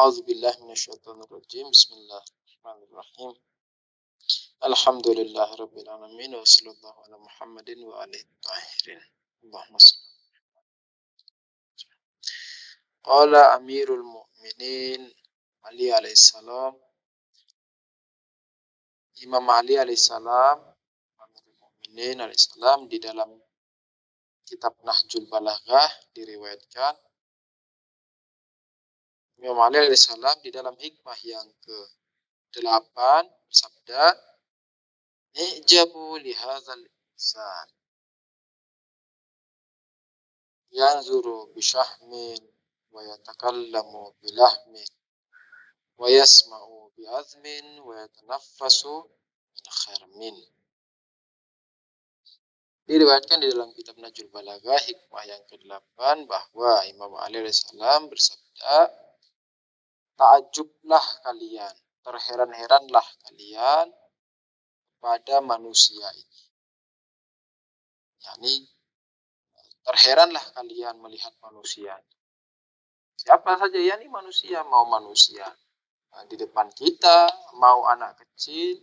A'udzubillahi minasyaitonirrajim. Bismillahirrahmanirrahim. Alhamdulillahirabbil alamin wa sallallahu ala Muhammadin wa alihi tahirin. Allahumma shalli. Qala Amirul Mu'minin Ali alaihissalam. Imam Ali alaihissalam, Amirul Mu'minin alaihissalam, di dalam kitab Nahjul Balaghah diriwayatkan Imam Ali alaihissalam di dalam hikmah yang ke-8 bersabda, "Ijabu li hadzal insan yanzuru bi syahmin wa yatakallamu bi lahmin wa yasma'u bi azmin wa yatanaffasu min kharmin." Diriwayatkan di dalam kitab Nahjul Balaghah hikmah yang ke-8 bahwa Imam Ali alaihissalam bersabda, "Ta'ajublah kalian, terheran-heranlah kalian pada manusia ini." yakni terheranlah kalian melihat manusia. Siapa saja, yakni manusia, mau manusia di depan kita, mau anak kecil,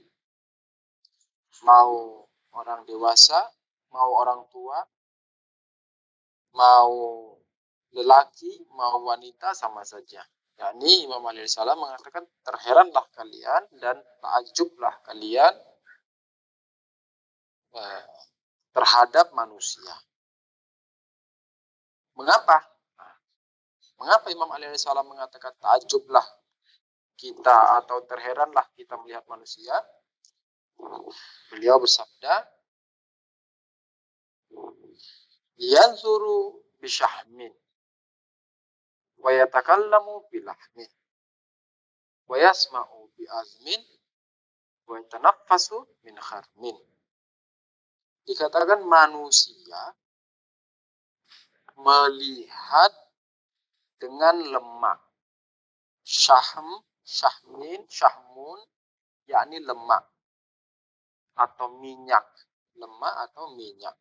mau orang dewasa, mau orang tua, mau lelaki, mau wanita, sama saja. Yakni Imam Ali alaihissalam mengatakan terheranlah kalian dan takjublah kalian terhadap manusia. Mengapa? Mengapa Imam Ali alaihissalam mengatakan takjublah kita atau terheranlah kita melihat manusia? Beliau bersabda, yanzuru bisyahmin wa yatakallamu bilahmin wa yasma'u bi azmin wa yatanaffasu min kharmin. Dikatakan manusia melihat dengan lemak. Syahmun, yakni lemak atau minyak. Lemak atau minyak.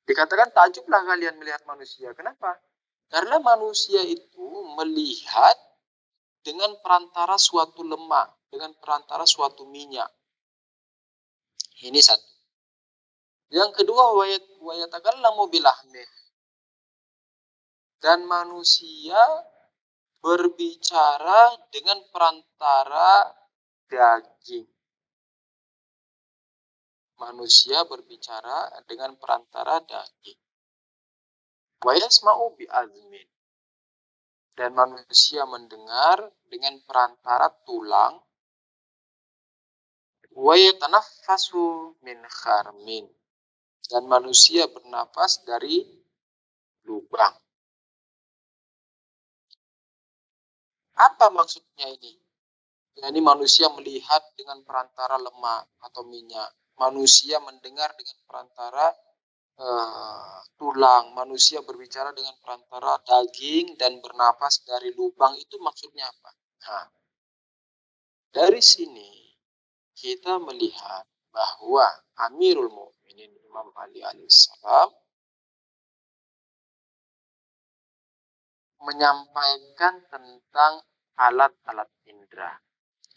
Dikatakan takjublah kalian melihat manusia. Kenapa? Karena manusia itu melihat dengan perantara suatu lemak, dengan perantara suatu minyak. Ini satu. Yang kedua, wa yatakallamu bilahmih. Dan manusia berbicara dengan perantara daging. Manusia berbicara dengan perantara daging. Wa yasma'u bi azmin. Dan manusia mendengar dengan perantara tulang. Wa yatanaffasu min kharmin. Dan manusia bernapas dari lubang. Apa maksudnya ini? Ini manusia melihat dengan perantara lemak atau minyak. Manusia mendengar dengan perantara tulang. Manusia berbicara dengan perantara daging dan bernapas dari lubang. Itu maksudnya apa? Nah, dari sini kita melihat bahwa Amirul Mu'minin Imam Ali alaihissalam menyampaikan tentang alat-alat indera.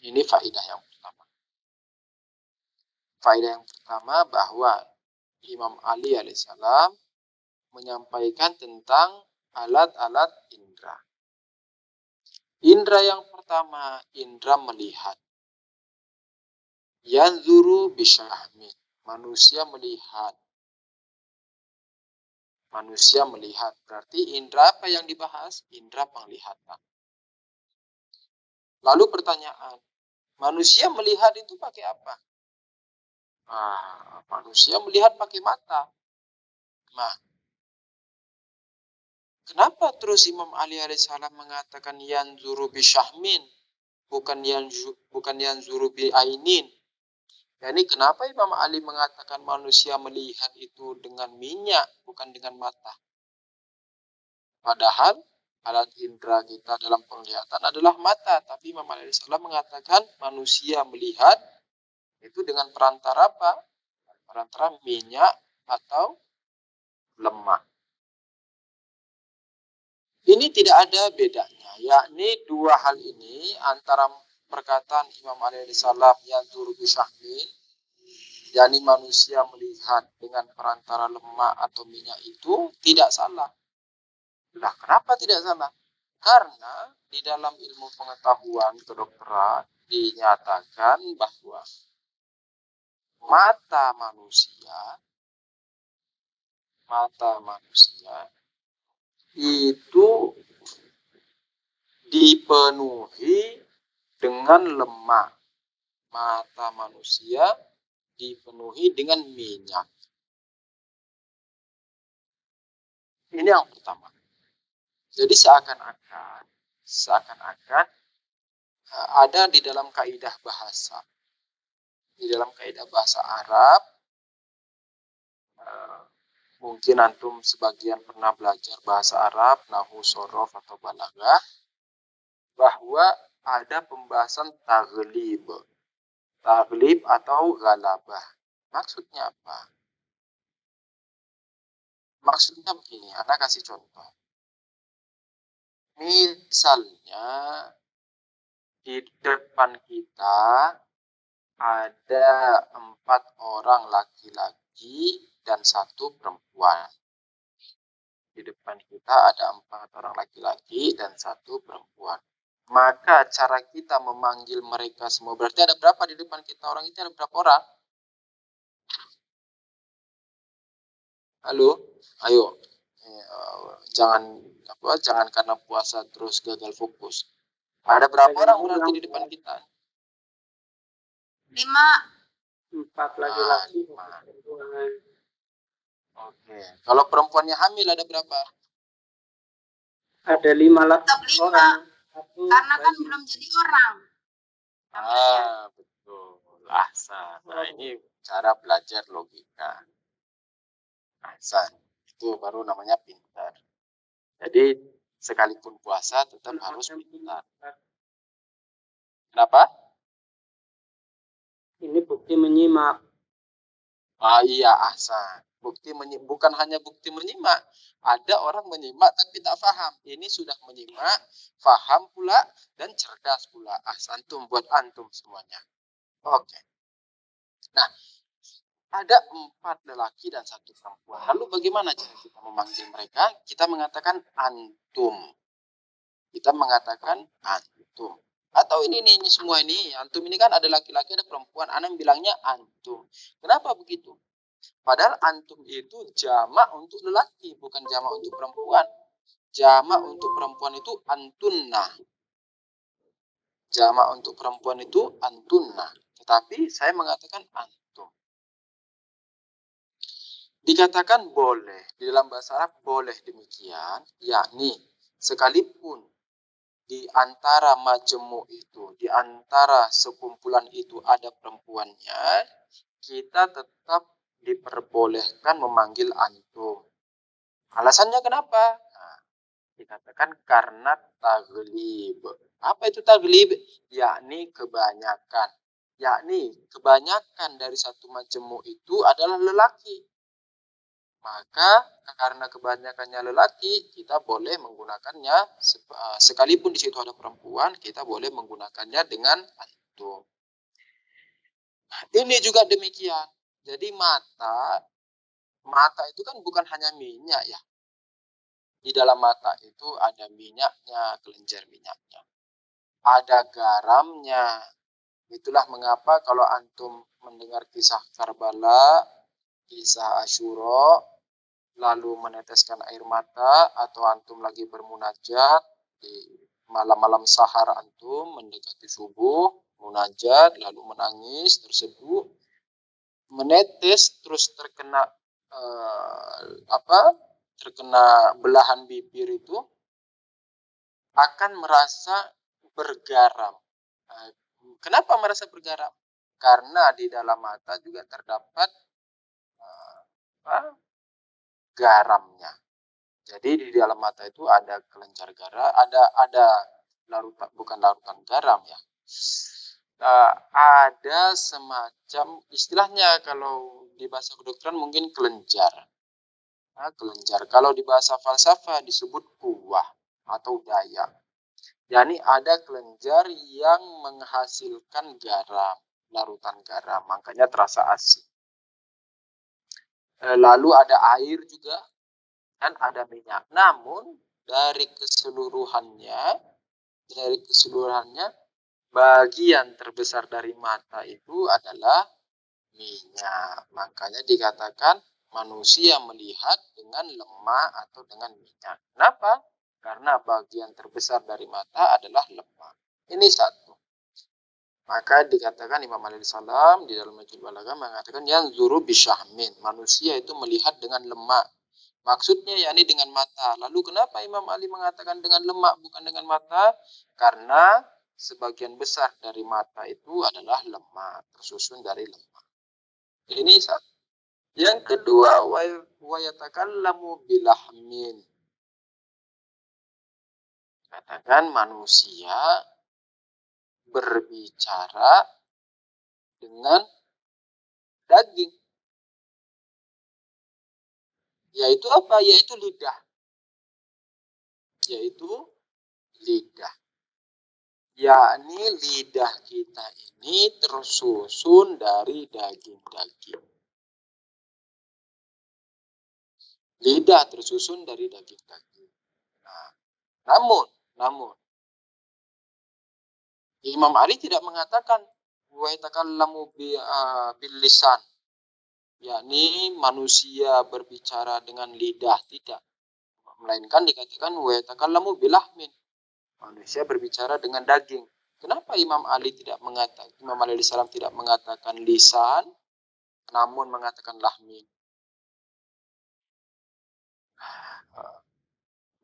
Ini faedah yang pertama. Faedah yang pertama bahwa Imam Ali alaihissalam menyampaikan tentang alat-alat indera. Indera yang pertama, indera melihat. Yanzuru bisyahmin. Manusia melihat. Manusia melihat. Berarti indera apa yang dibahas? Indera penglihatan. Lalu pertanyaan, manusia melihat itu pakai apa? Manusia melihat pakai mata. Nah, kenapa terus Imam Ali alaihissalam mengatakan yanzuru bisyahmin, bukan yanzuru bi ainin? Yani kenapa Imam Ali mengatakan manusia melihat itu dengan minyak, bukan dengan mata? Padahal alat indera kita dalam penglihatan adalah mata. Tapi Imam Ali alaihissalam mengatakan manusia melihat itu dengan perantara apa? Perantara minyak atau lemak. Ini tidak ada bedanya, yakni dua hal ini antara perkataan Imam Ali alaihissalam yang turut syahmin, yakni manusia melihat dengan perantara lemak atau minyak itu tidak salah. Nah, kenapa tidak salah? Karena di dalam ilmu pengetahuan kedokteran dinyatakan bahwa mata manusia itu dipenuhi dengan lemak. Mata manusia dipenuhi dengan minyak. Ini yang pertama. Jadi seakan-akan ada di dalam kaidah bahasa. Di dalam kaidah bahasa Arab, mungkin antum sebagian pernah belajar bahasa Arab, nahwu, shorof atau balaghah, bahwa ada pembahasan taglib atau ghalabah. Maksudnya apa? Maksudnya begini, Anda kasih contoh. Misalnya di depan kita ada 4 orang laki-laki dan 1 perempuan. Di depan kita ada 4 orang laki-laki dan 1 perempuan. Maka cara kita memanggil mereka semua, berarti ada berapa di depan kita orang itu? Ada berapa orang? Halo, ayo, jangan karena puasa terus gagal fokus. Ada berapa orang berarti di depan kita? 5. 4 laki-laki. Oke. Kalau perempuannya hamil ada berapa? Ada 5 laki. Tetap 5. Karena kan belum jadi orang. Betul. Ahsan. Nah, ini cara belajar logika. Ahsan. Itu baru namanya pintar. Jadi sekalipun puasa tetap harus pintar. Kenapa? Ini bukti menyimak. Iya, ahsan. Bukan hanya bukti menyimak. Ada orang menyimak tapi tak paham. Ini sudah menyimak, paham pula, dan cerdas pula. Ahsantum buat antum semuanya. Oke. Nah, ada 4 lelaki dan 1 perempuan. Lalu bagaimana cara kita memanggil mereka? Kita mengatakan antum. Atau ini semua ini. Antum ini kan ada laki-laki, ada perempuan. Ana bilangnya antum. Kenapa begitu? Padahal antum itu jamak untuk lelaki, bukan jamak untuk perempuan. Jamak untuk perempuan itu antunna. Jamak untuk perempuan itu antunna. Tetapi saya mengatakan antum. Dikatakan boleh. Di dalam bahasa Arab boleh demikian. Yakni sekalipun di antara majemuk itu, di antara sekumpulan itu ada perempuannya, kita tetap diperbolehkan memanggil antum. Alasannya kenapa? Nah, dikatakan karena taglib. Apa itu taglib? Yakni kebanyakan. Yakni kebanyakan dari satu majemuk itu adalah lelaki. Maka karena kebanyakannya lelaki, kita boleh menggunakannya, sekalipun di situ ada perempuan, kita boleh menggunakannya dengan antum. Ini juga demikian. Jadi mata itu kan bukan hanya minyak ya. Di dalam mata itu ada minyaknya, kelenjar minyaknya. Ada garamnya. Itulah mengapa kalau antum mendengar kisah Karbala, kisah Asyura, lalu meneteskan air mata, atau antum lagi bermunajat di malam-malam sahar antum mendekati subuh, munajat, lalu menangis, terseduh, menetes, terus terkena terkena belahan bibir itu akan merasa bergaram. Kenapa merasa bergaram? Karena di dalam mata juga terdapat garamnya. Jadi di dalam mata itu ada kelenjar garam, ada larutan garam ya. Ada semacam istilahnya kalau di bahasa kedokteran mungkin kelenjar. Kelenjar. Kalau di bahasa falsafah disebut kuwah. atau daya. Yani ada kelenjar yang menghasilkan garam, larutan garam, makanya terasa asin. Lalu ada air juga dan ada minyak. Namun dari keseluruhannya bagian terbesar dari mata itu adalah minyak. Makanya dikatakan manusia melihat dengan lemak atau dengan minyak. Kenapa? Karena bagian terbesar dari mata adalah lemak. Ini satu. Maka dikatakan Imam Ali salam di dalam Nahjul Balaghah mengatakan yang zuru bisyahmin. Manusia itu melihat dengan lemak. Maksudnya yakni dengan mata. Lalu kenapa Imam Ali mengatakan dengan lemak bukan dengan mata? Karena sebagian besar dari mata itu adalah lemak, tersusun dari lemak. Ini satu. Yang kedua, wa yatakallamu bilahmin. Katakan manusia berbicara dengan daging. Yaitu apa? Yaitu lidah. Yaitu lidah. Yakni lidah kita ini tersusun dari daging-daging. Lidah tersusun dari daging-daging. Nah, namun Imam Ali tidak mengatakan wa yatakallamu bil lisan, yakni manusia berbicara dengan lidah, tidak. Melainkan dikatakan wa yatakallamu bilahmin, manusia berbicara dengan daging. Kenapa Imam Ali salam tidak mengatakan lisan, namun mengatakan lahmin?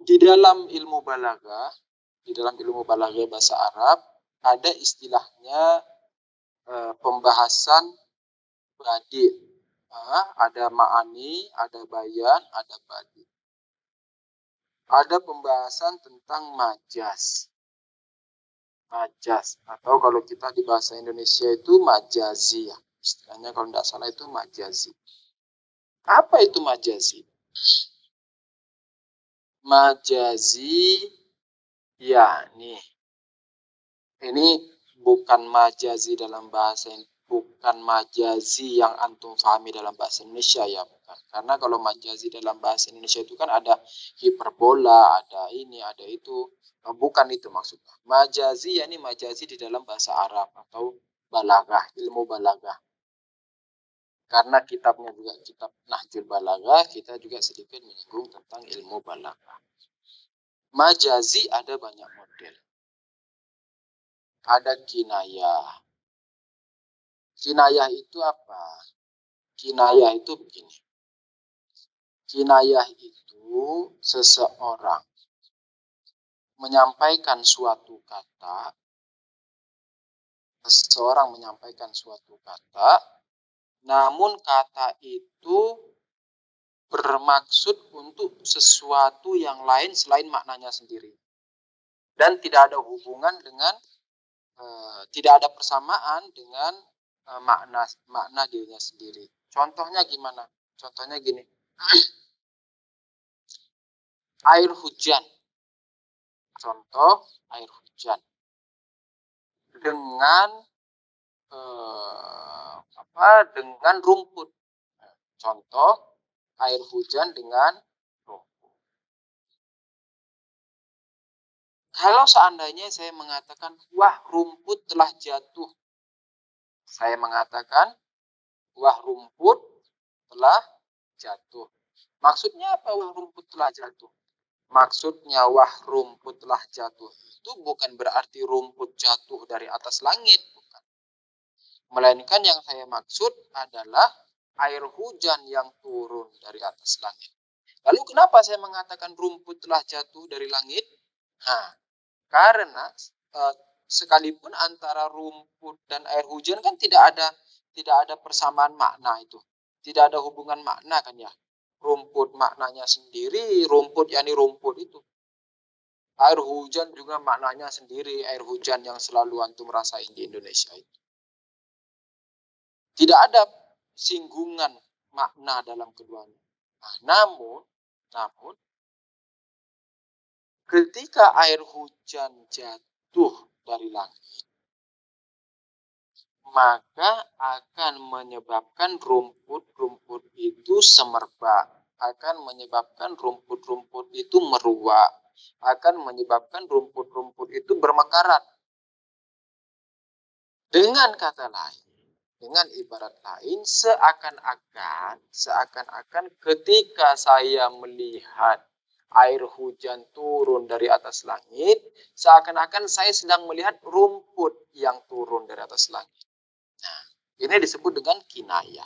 Di dalam ilmu balaghah bahasa Arab ada istilahnya pembahasan badi. Ada ma'ani, ada bayan, ada badi. Ada pembahasan tentang majas. Majas, atau kalau kita di bahasa Indonesia itu majazi ya. Istilahnya kalau tidak salah itu majazi. Apa itu majazi? Majazi, ya nih. Ini bukan majazi dalam bahasa, bukan majazi yang antum pahami dalam bahasa Indonesia ya, bukan. Karena kalau majazi dalam bahasa Indonesia itu kan ada hiperbola, ada ini, ada itu. Bukan itu maksudnya. Majazi yakni majazi di dalam bahasa Arab atau balaghah, ilmu balaghah. Karena kitabnya juga kitab Nahjul Balaghah, kita juga sedikit menyinggung tentang ilmu balaghah. Majazi ada banyak model. Ada kinayah. Kinayah itu apa? Kinayah itu begini. Kinayah itu seseorang menyampaikan suatu kata, namun kata itu bermaksud untuk sesuatu yang lain selain maknanya sendiri. Dan tidak ada hubungan dengan, tidak ada persamaan dengan makna dirinya sendiri. Contohnya gimana? Contohnya gini. Air hujan. Contoh air hujan. Dengan dengan rumput. Contoh air hujan dengan rumput. Kalau seandainya saya mengatakan, wah rumput telah jatuh. Saya mengatakan, wah rumput telah jatuh. Maksudnya apa wah rumput telah jatuh? Maksudnya wah rumput telah jatuh itu bukan berarti rumput jatuh dari atas langit. Bukan. Melainkan yang saya maksud adalah air hujan yang turun dari atas langit. Lalu kenapa saya mengatakan rumput telah jatuh dari langit? Karena sekalipun antara rumput dan air hujan kan tidak ada persamaan makna itu. Tidak ada hubungan makna kan ya. Rumput maknanya sendiri, rumput yakni rumput itu. Air hujan juga maknanya sendiri, air hujan yang selalu antum rasain di Indonesia itu. Tidak ada singgungan makna dalam keduanya. Namun ketika air hujan jatuh dari langit, maka akan menyebabkan rumput-rumput itu semerbak, akan menyebabkan rumput-rumput itu meruak, akan menyebabkan rumput-rumput itu bermekaran. Dengan kata lain, dengan ibarat lain, seakan-akan ketika saya melihat air hujan turun dari atas langit, seakan-akan saya sedang melihat rumput yang turun dari atas langit. Nah, ini disebut dengan kinayah.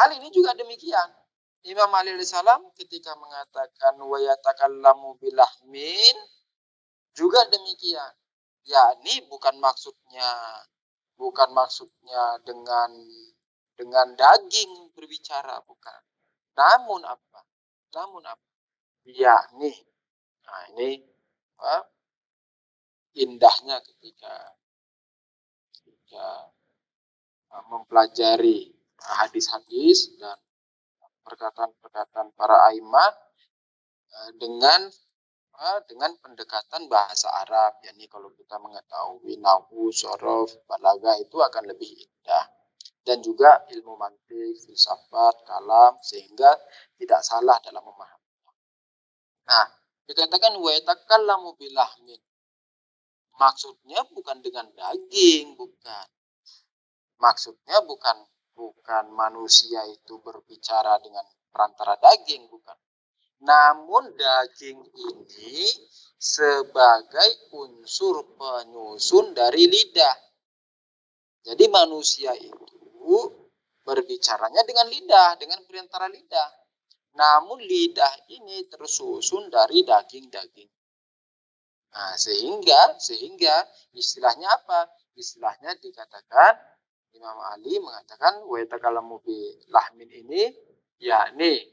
Hal ini juga demikian. Imam Ali alaihissalam ketika mengatakan wa yatakallamu bilahmin juga demikian. Yakni bukan maksudnya dengan daging berbicara, bukan. Namun apa? Yakni, nah ini indahnya ketika mempelajari hadis-hadis dan perkataan-perkataan para a'immah dengan pendekatan bahasa Arab. Yani kalau kita mengetahui nahwu, shorof, balaghah itu akan lebih indah. Dan juga ilmu mantik, filsafat, kalam, sehingga tidak salah dalam memahaminya. Nah, dikatakan wa yatakallamu bilahmin. Maksudnya bukan dengan daging, bukan. Maksudnya bukan manusia itu berbicara dengan perantara daging, bukan. Namun daging ini sebagai unsur penyusun dari lidah. Jadi manusia itu berbicaranya dengan lidah, dengan perantara lidah. Namun lidah ini tersusun dari daging-daging. Nah, sehingga istilahnya apa? Istilahnya dikatakan Imam Ali mengatakan wa yatakallamu bi lahmin ini yakni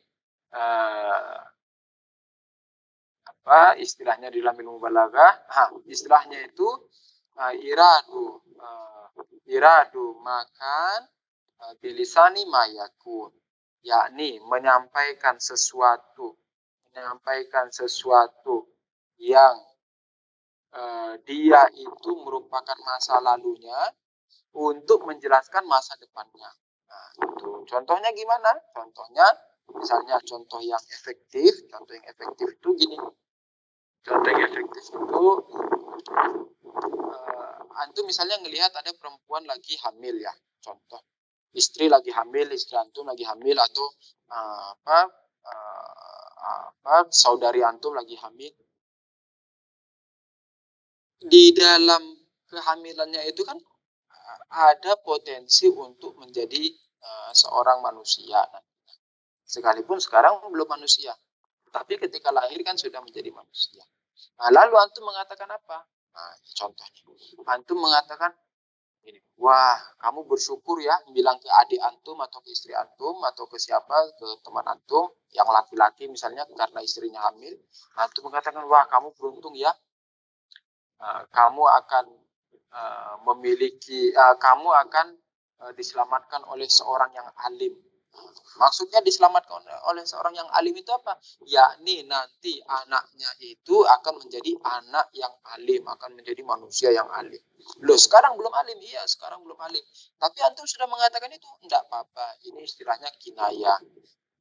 istilahnya di dalam ilmu balaghah, istilahnya itu iradu makan bilisani mayakun, yakni menyampaikan sesuatu yang dia itu merupakan masa lalunya untuk menjelaskan masa depannya. Nah, itu contohnya gimana? Contohnya misalnya contoh yang efektif itu gini. Contoh yang efektif itu antum misalnya ngelihat ada perempuan lagi hamil ya, contoh istri antum lagi hamil, atau saudari antum lagi hamil. Di dalam kehamilannya itu kan ada potensi untuk menjadi seorang manusia. Sekalipun sekarang belum manusia, tapi ketika lahir kan sudah menjadi manusia. Nah, lalu antum mengatakan apa? Nah, contohnya, antum mengatakan ini, wah, kamu bersyukur ya, bilang ke adik antum atau ke istri antum atau ke siapa, ke teman antum yang laki-laki misalnya karena istrinya hamil. Antum mengatakan, wah, kamu beruntung ya, kamu akan kamu akan diselamatkan oleh seorang yang alim. Maksudnya diselamatkan oleh seorang yang alim itu apa? Yakni nanti anaknya itu akan menjadi anak yang alim, akan menjadi manusia yang alim. Loh, sekarang belum alim? Iya, sekarang belum alim. Tapi antum sudah mengatakan itu? Enggak apa-apa. Ini istilahnya kinayah.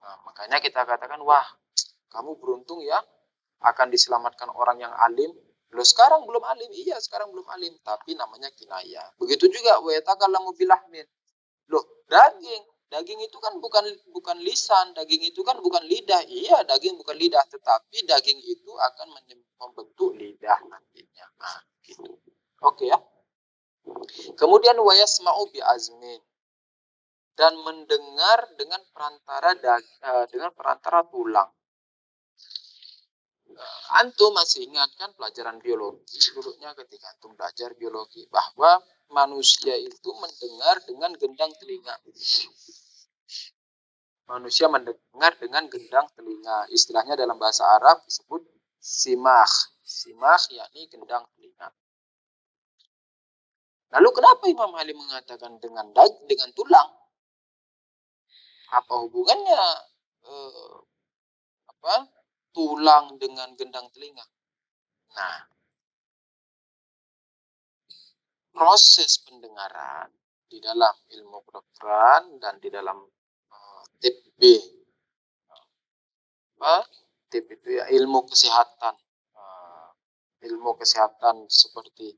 Nah, makanya kita katakan, wah, kamu beruntung ya, akan diselamatkan orang yang alim. Loh, sekarang belum alim? Iya, sekarang belum alim. Tapi namanya kinayah. Begitu juga wa yatakallamu bilahmin. Loh, daging itu kan bukan lisan, daging itu kan bukan lidah. Iya, daging bukan lidah, tetapi daging itu akan membentuk lidah nantinya. Nah, gitu. Oke ya. Kemudian wa yasma'u bi azmin, dan mendengar dengan perantara tulang. Antum masih ingat kan pelajaran biologi dulunya ketika antum belajar biologi, bahwa manusia itu mendengar dengan gendang telinga. Manusia mendengar dengan gendang telinga. Istilahnya dalam bahasa Arab disebut simah. Simah yakni gendang telinga. Lalu kenapa Imam Ali mengatakan dengan tulang? Apa hubungannya tulang dengan gendang telinga? Nah, proses pendengaran di dalam ilmu kedokteran dan di dalam TPB, TPB itu ya ilmu kesehatan, seperti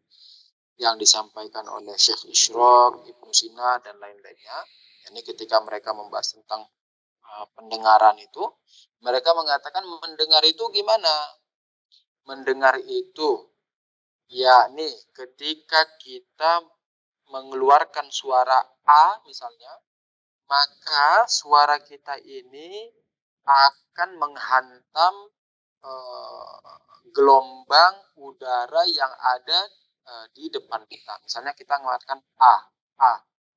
yang disampaikan oleh Syekh Isyraq, Ibnu Sina dan lain-lainnya. Ini ketika mereka membahas tentang pendengaran itu, mereka mengatakan mendengar itu gimana? Mendengar itu yakni ketika kita mengeluarkan suara A misalnya, maka suara kita ini akan menghantam gelombang udara yang ada di depan kita. Misalnya kita mengatakan A.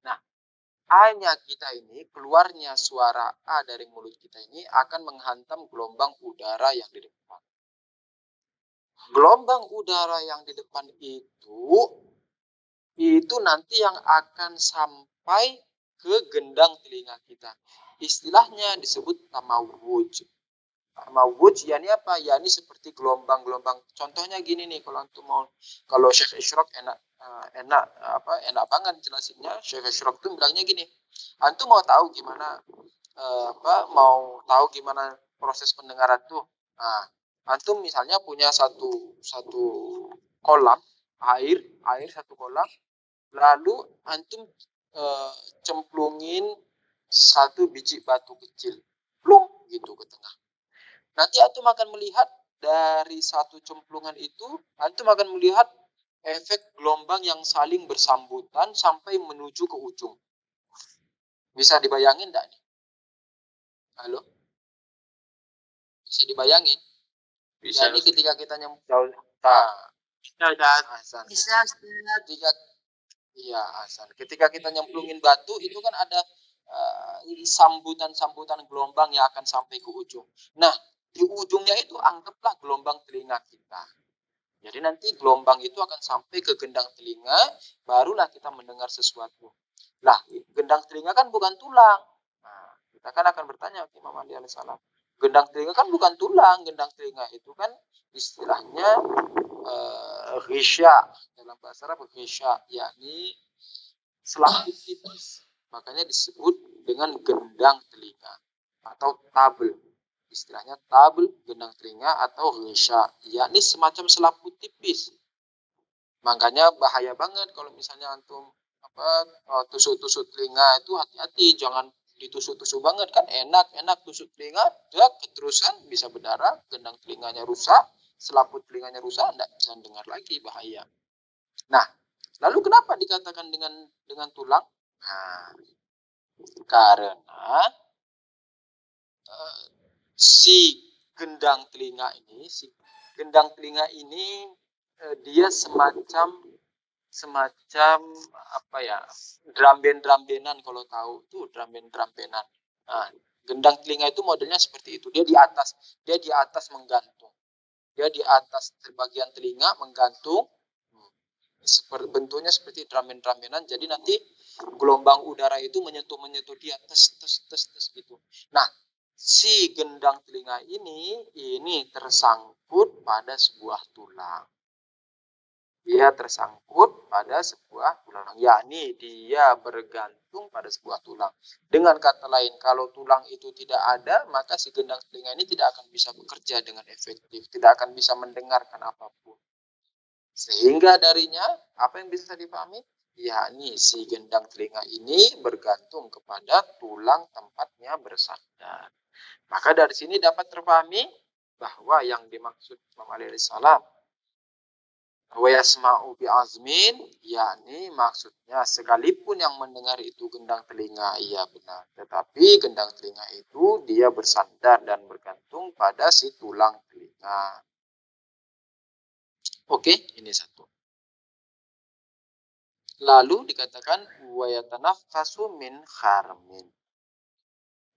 Nah, A-nya kita ini, keluarnya suara A dari mulut kita ini akan menghantam gelombang udara yang di depan. Gelombang udara yang di depan itu nanti yang akan sampai ke gendang telinga kita. Istilahnya disebut tamawuj. Tamawuj yakni apa? Yakni seperti gelombang-gelombang. Contohnya gini nih, kalau Syekh Isyraq enak banget jelasinnya. Syekh Isyraq tuh bilangnya gini. Antum mau tahu gimana proses pendengaran tuh? Nah, antum misalnya punya satu kolam air satu kolam, lalu antum cemplungin satu biji batu kecil, plung gitu ke tengah. Nanti antum akan melihat dari satu cemplungan itu, antum akan melihat efek gelombang yang saling bersambutan sampai menuju ke ujung. Bisa dibayangin enggak nih? Halo? Bisa dibayangin? Bisa. Jadi ketika kita nyemplung, ketika kita nyemplungin batu itu kan ada sambutan gelombang yang akan sampai ke ujung. Nah, di ujungnya itu anggaplah gelombang telinga kita. Jadi nanti gelombang itu akan sampai ke gendang telinga, barulah kita mendengar sesuatu. Lah, gendang telinga kan bukan tulang. Nah, kita kan akan bertanya ke Imam Ali alaihissalam. Gendang telinga kan bukan tulang, gendang telinga itu kan istilahnya ghisya, dalam bahasa Arab ghisya, yakni selaput tipis. Makanya disebut dengan gendang telinga atau tabel. Istilahnya tabel, gendang telinga atau ghisya, yakni semacam selaput tipis. Makanya bahaya banget kalau misalnya antum tusuk-tusuk telinga itu, hati-hati, jangan ditusuk-tusuk banget kan, enak tusuk telinga, keterusan bisa berdarah, gendang telinganya rusak, selaput telinganya rusak, tidak bisa dengar lagi, bahaya. Nah, lalu kenapa dikatakan dengan tulang? Nah, karena si gendang telinga ini dia semacam drum-band-drum-bandan, kalau tahu tuh drum-band-drum-bandan. Nah, gendang telinga itu modelnya seperti itu. Dia di atas menggantung. Dia di atas bagian telinga menggantung. Bentuknya seperti drum-band-drum-bandan. Jadi nanti gelombang udara itu menyentuh dia tes gitu. Nah, si gendang telinga ini tersangkut pada sebuah tulang. Dia tersangkut pada sebuah tulang, yakni dia bergantung pada sebuah tulang. Dengan kata lain, kalau tulang itu tidak ada, maka si gendang telinga ini tidak akan bisa bekerja dengan efektif, tidak akan bisa mendengarkan apapun. Sehingga darinya, apa yang bisa dipahami? Yakni si gendang telinga ini bergantung kepada tulang tempatnya bersandar. Maka dari sini dapat terpahami bahwa yang dimaksud Imam Ali alaihissalam wa yasma'u bi azmin, yakni maksudnya sekalipun yang mendengar itu gendang telinga, iya benar, tetapi gendang telinga itu dia bersandar dan bergantung pada si tulang telinga. Oke, ini satu. Lalu dikatakan wa yatanaffasu min kharmin.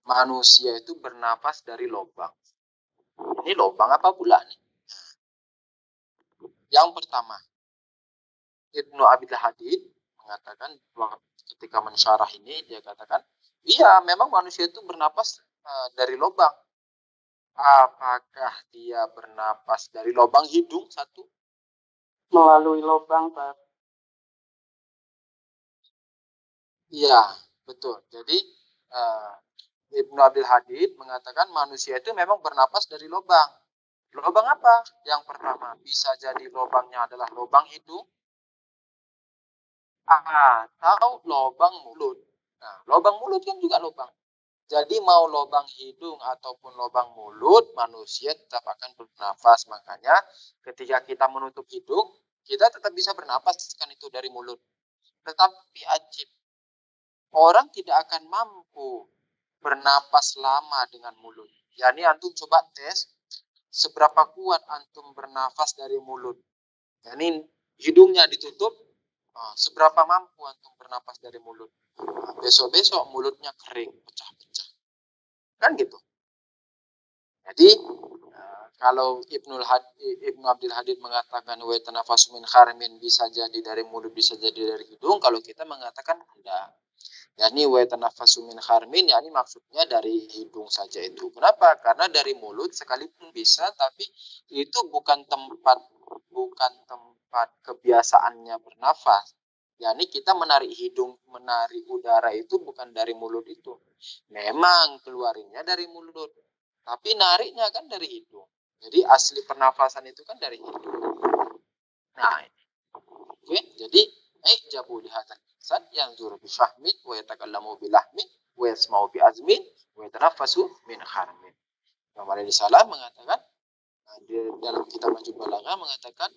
Manusia itu bernapas dari lubang. Ini lubang apa pula nih? Yang pertama, Ibnu Abil Hadid mengatakan ketika mensyarah ini, dia katakan, iya memang manusia itu bernapas dari lubang. Apakah dia bernapas dari lubang hidung satu? Melalui lubang, Pak. Iya, betul. Jadi Ibnu Abdul Hadid mengatakan manusia itu memang bernapas dari lubang. Lubang apa? Yang pertama, bisa jadi lubangnya adalah lubang hidung atau lubang mulut. Nah, lubang mulut kan juga lubang. Jadi mau lubang hidung ataupun lubang mulut, manusia tetap akan bernafas. Makanya ketika kita menutup hidung, kita tetap bisa bernafas kan itu dari mulut. Tetapi ajib, orang tidak akan mampu bernapas lama dengan mulut. Yani antum coba tes seberapa kuat antum bernafas dari mulut. Yani hidungnya ditutup, seberapa mampu antum bernapas dari mulut. Besok-besok mulutnya kering, pecah-pecah. Kan gitu. Jadi kalau Ibnu Abdul Hadid mengatakan wa tanafasu min kharmin bisa jadi dari mulut, bisa jadi dari hidung, kalau kita mengatakan tidak. Yani wa tanafasu min kharmin, yani maksudnya dari hidung saja itu. Kenapa? Karena dari mulut sekalipun bisa, tapi itu bukan tempat kebiasaannya bernafas. Yani kita menarik hidung, menarik udara itu bukan dari mulut itu. Memang keluarinnya dari mulut, tapi nariknya kan dari hidung. Jadi asli pernafasan itu kan dari hidung. Nah, oke. Jadi jabu lihatan insan yang zuru bifahmin wa yatakallamu bilahmin wa yasma'u biazmin wa yatanaffasu min kharmin. Imam Ali Salam mengatakan dalam kitab Najm Balaghah mengatakan,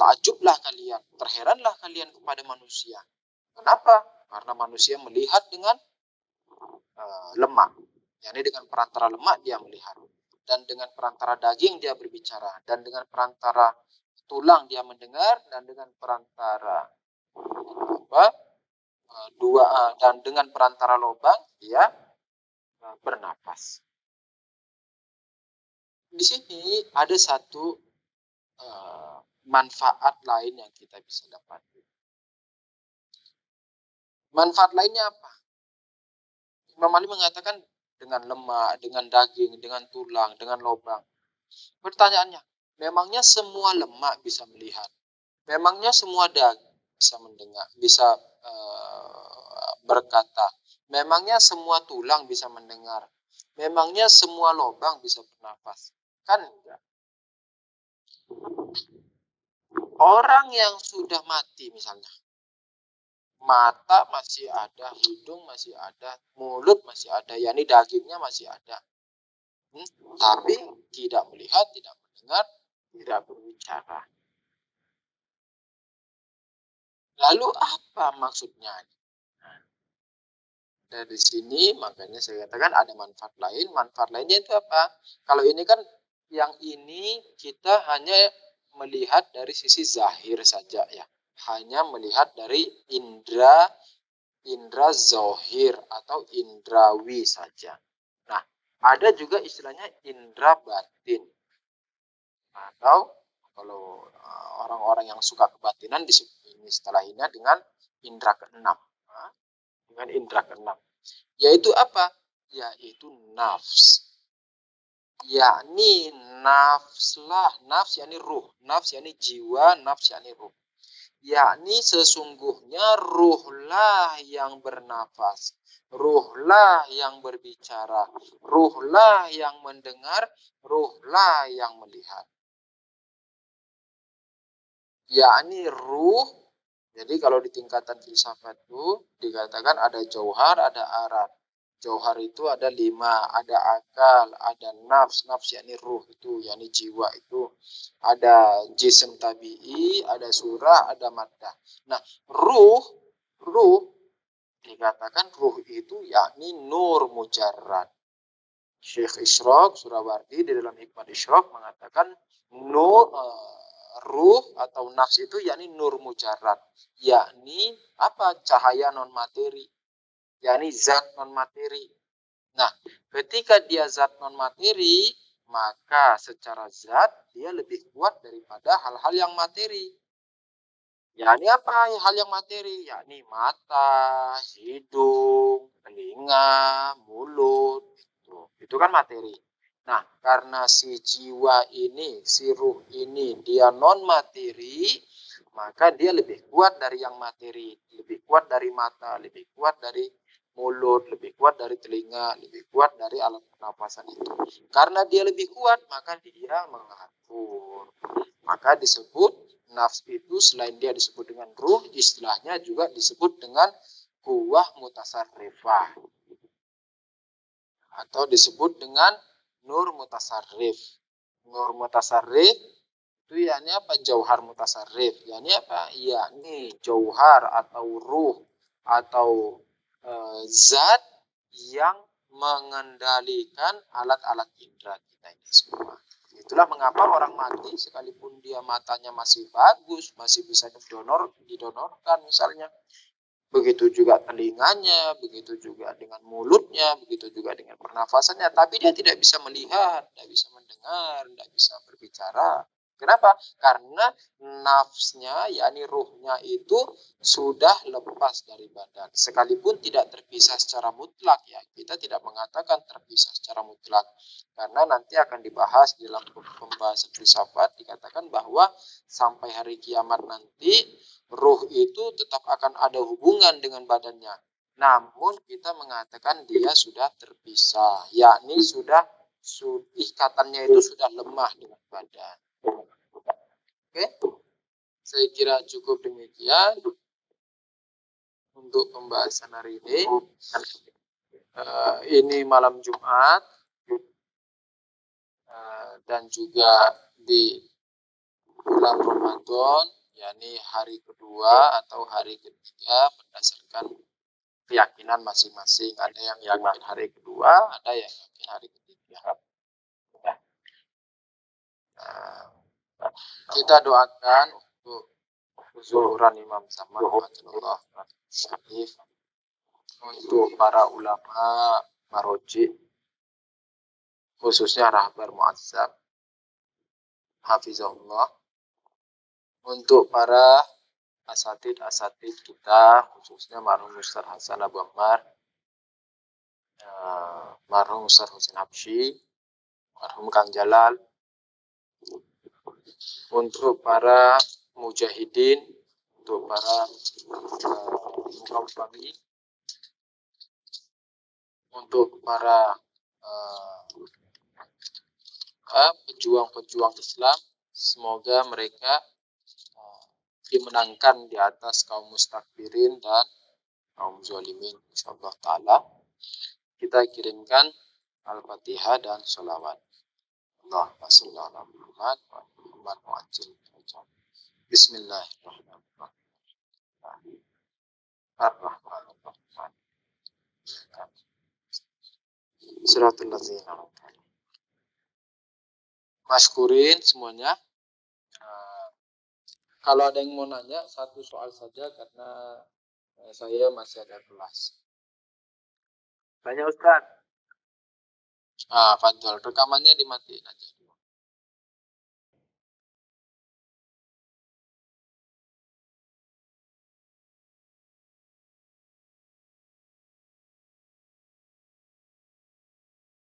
takjublah kalian, terheranlah kalian kepada manusia. Kenapa? Karena manusia melihat dengan lemak. Yani dengan perantara lemak dia melihat, dan dengan perantara daging dia berbicara, dan dengan perantara tulang dia mendengar, dan dengan perantara dan dengan perantara lubang dia bernapas. Di sini ada satu manfaat lain yang kita bisa dapat. Manfaat lainnya apa? Imam Ali mengatakan dengan lemak, dengan daging, dengan tulang, dengan lubang. Pertanyaannya, memangnya semua lemak bisa melihat? Memangnya semua daging bisa mendengar, bisa berkata? Memangnya semua tulang bisa mendengar? Memangnya semua lubang bisa bernafas? Kan enggak. Orang yang sudah mati misalnya, mata masih ada, hidung masih ada, mulut masih ada, yakni dagingnya masih ada. Tapi tidak melihat, tidak mendengar, tidak berbicara. Lalu apa maksudnya? Dari sini makanya saya katakan ada manfaat lain. Manfaat lainnya itu apa? Kalau ini kan yang ini kita hanya melihat dari sisi zahir saja ya. Hanya melihat dari indra zahir atau indrawi saja. Nah, ada juga istilahnya indra batin. Atau kalau orang-orang yang suka kebatinan ini istilahnya dengan indra keenam. Dengan indra keenam. Yaitu apa? Yaitu nafs. Yakni nafslah, nafs yakni ruh, nafs yakni jiwa, nafs yakni ruh. Yakni sesungguhnya ruhlah yang bernafas, ruhlah yang berbicara, ruhlah yang mendengar, ruhlah yang melihat. Yakni ruh. Jadi kalau di tingkatan filsafat itu dikatakan ada jauhar, ada arat. Jauhar itu ada 5, ada akal, ada nafs, nafs yakni ruh itu, yakni jiwa itu. Ada jism tabi'i, ada surah, ada maddah. Nah, ruh dikatakan ruh itu yakni nur mujarrad. Syekh Isyraq Surawardi di dalam Hikmat Isyraq mengatakan nur ruh atau nafs itu yakni nur mujarrad, yakni apa? Cahaya non materi, yakni zat non materi. Nah, ketika dia zat non materi, maka secara zat dia lebih kuat daripada hal-hal yang materi. Yakni apa hal yang materi? Yakni mata, hidung, telinga, mulut, itu kan materi. Nah, karena si jiwa ini, si ruh ini, dia non materi, maka dia lebih kuat dari yang materi, lebih kuat dari mata, lebih kuat dari mulut, lebih kuat dari telinga, lebih kuat dari alat pernapasan itu. Karena dia lebih kuat, maka dia mengatur. Maka disebut nafs itu selain dia disebut dengan ruh, istilahnya juga disebut dengan kuwah mutasarrifah. Atau disebut dengan nur mutasarrif. Nur mutasarrif itu yakni apa? Jauhar mutasarrif. Yakni apa? Yakni jauhar atau ruh atau zat yang mengendalikan alat-alat indera kita ini semua. Itulah mengapa orang mati sekalipun dia matanya masih bagus, masih bisa didonorkan misalnya. Begitu juga telinganya, begitu juga dengan mulutnya, begitu juga dengan pernafasannya. Tapi dia tidak bisa melihat, tidak bisa mendengar, tidak bisa berbicara. Kenapa? Karena nafsnya, yakni ruhnya itu sudah lepas dari badan. Sekalipun tidak terpisah secara mutlak ya. Kita tidak mengatakan terpisah secara mutlak. Karena nanti akan dibahas di dalam pembahasan filsafat, dikatakan bahwa sampai hari kiamat nanti, ruh itu tetap akan ada hubungan dengan badannya. Namun kita mengatakan dia sudah terpisah. Yakni sudah ikatannya itu sudah lemah dengan badan. Oke, saya kira cukup demikian untuk pembahasan hari ini. Ini malam Jumat dan juga di bulan Ramadan, yakni hari kedua atau hari ketiga berdasarkan keyakinan masing-masing. Ada yang yakin hari kedua, ada yang yakin hari ketiga. Kita doakan untuk kezuhuran Imam Zaman Fatullah Syarif, untuk para ulama maroji, khususnya Rahbar Muazzam Hafizahullah, untuk para asatid kita, khususnya marhum Ustaz Hasan Abu Ammar, marhum Ustaz Husain Habsyi, marhum Kang Jalal, untuk para mujahidin, untuk para mukawwami, untuk para pejuang-pejuang Islam, semoga mereka dimenangkan di atas kaum mustakbirin dan kaum zalimin, insyaallah taala. Kita kirimkan Al-Fatihah dan sholawat. Allahumma shalli ala Muhammad wa Muhammad wa ajil. Bismillahirrahmanirrahim. Ar-Rahmanir-Rahim. Suratul ladzina. Masykurin semuanya. Kalau ada yang mau nanya, satu soal saja karena saya masih ada kelas. Tanya Ustaz. Fadol, rekamannya dimatiin aja.